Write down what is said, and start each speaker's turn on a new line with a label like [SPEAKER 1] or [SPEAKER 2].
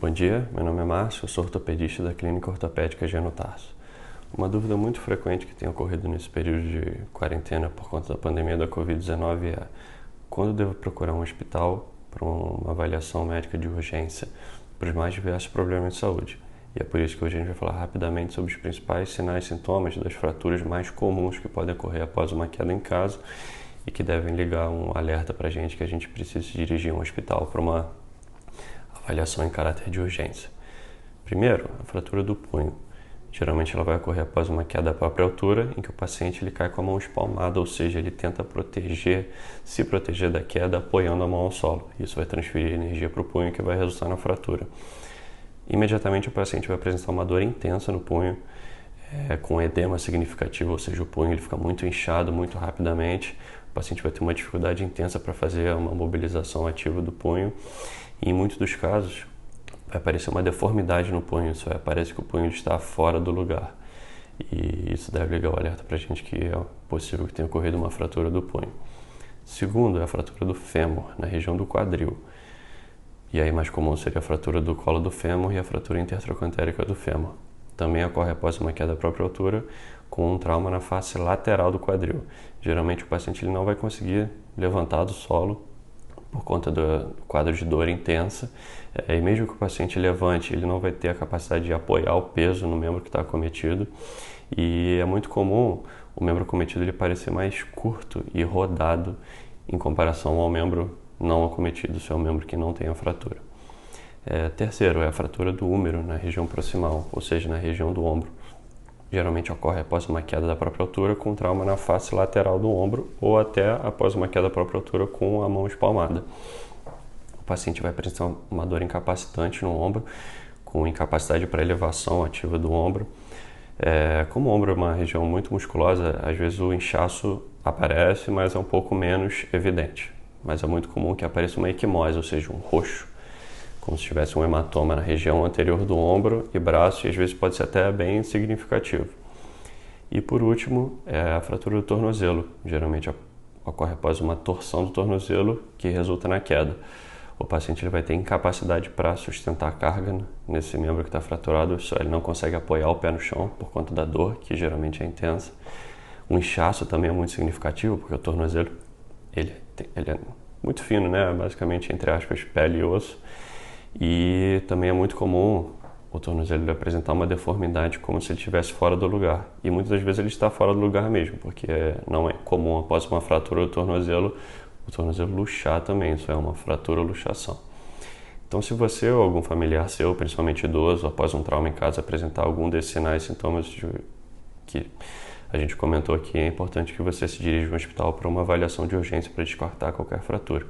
[SPEAKER 1] Bom dia, meu nome é Márcio, eu sou ortopedista da Clínica Ortopédica Geno Tarso. Uma dúvida muito frequente que tem ocorrido nesse período de quarentena por conta da pandemia da Covid-19 é quando devo procurar um hospital para uma avaliação médica de urgência para os mais diversos problemas de saúde. E é por isso que hoje a gente vai falar rapidamente sobre os principais sinais e sintomas das fraturas mais comuns que podem ocorrer após uma queda em casa e que devem ligar um alerta para a gente que a gente precisa se dirigir a um hospital para uma avaliação em caráter de urgência. Primeiro, a fratura do punho. Geralmente ela vai ocorrer após uma queda à própria altura, em que o paciente ele cai com a mão espalmada, ou seja, ele tenta se proteger da queda apoiando a mão ao solo. Isso vai transferir energia para o punho, que vai resultar na fratura. Imediatamente o paciente vai apresentar uma dor intensa no punho, com edema significativo, ou seja, o punho ele fica muito inchado muito rapidamente. O paciente vai ter uma dificuldade intensa para fazer uma mobilização ativa do punho. E em muitos dos casos, vai aparecer uma deformidade no punho, isso é, parece que o punho está fora do lugar. E isso deve ligar o alerta para a gente que é possível que tenha ocorrido uma fratura do punho. Segundo, é a fratura do fêmur, na região do quadril. E aí mais comum seria a fratura do colo do fêmur e a fratura intertrocantérica do fêmur. Também ocorre após uma queda à própria altura, com um trauma na face lateral do quadril. Geralmente o paciente ele não vai conseguir levantar do solo por conta do quadro de dor intensa, e mesmo que o paciente levante, ele não vai ter a capacidade de apoiar o peso no membro que está acometido, e é muito comum o membro acometido ele parecer mais curto e rodado em comparação ao membro não acometido, se é o membro que não tem a fratura. Terceiro, é a fratura do húmero na região proximal, ou seja, na região do ombro. Geralmente ocorre após uma queda da própria altura com trauma na face lateral do ombro ou até após uma queda da própria altura com a mão espalmada. O paciente vai apresentar uma dor incapacitante no ombro, com incapacidade para elevação ativa do ombro. Como o ombro é uma região muito musculosa, às vezes o inchaço aparece, mas é um pouco menos evidente. Mas é muito comum que apareça uma equimose, ou seja, um roxo, como se tivesse um hematoma na região anterior do ombro e braço, e às vezes pode ser até bem significativo. E por último, é a fratura do tornozelo. Geralmente ocorre após uma torção do tornozelo que resulta na queda. O paciente ele vai ter incapacidade para sustentar a carga nesse membro que está fraturado, ele não consegue apoiar o pé no chão por conta da dor, que geralmente é intensa. O inchaço também é muito significativo, porque o tornozelo ele é muito fino, né? Basicamente, entre aspas, pele e osso. E também é muito comum o tornozelo apresentar uma deformidade como se ele estivesse fora do lugar. E muitas das vezes ele está fora do lugar mesmo, porque não é comum após uma fratura do tornozelo, o tornozelo luxar também, isso é uma fratura ou luxação. Então se você ou algum familiar seu, principalmente idoso, após um trauma em casa apresentar algum desses sinais e sintomas que a gente comentou aqui, é importante que você se dirija ao hospital para uma avaliação de urgência para descartar qualquer fratura.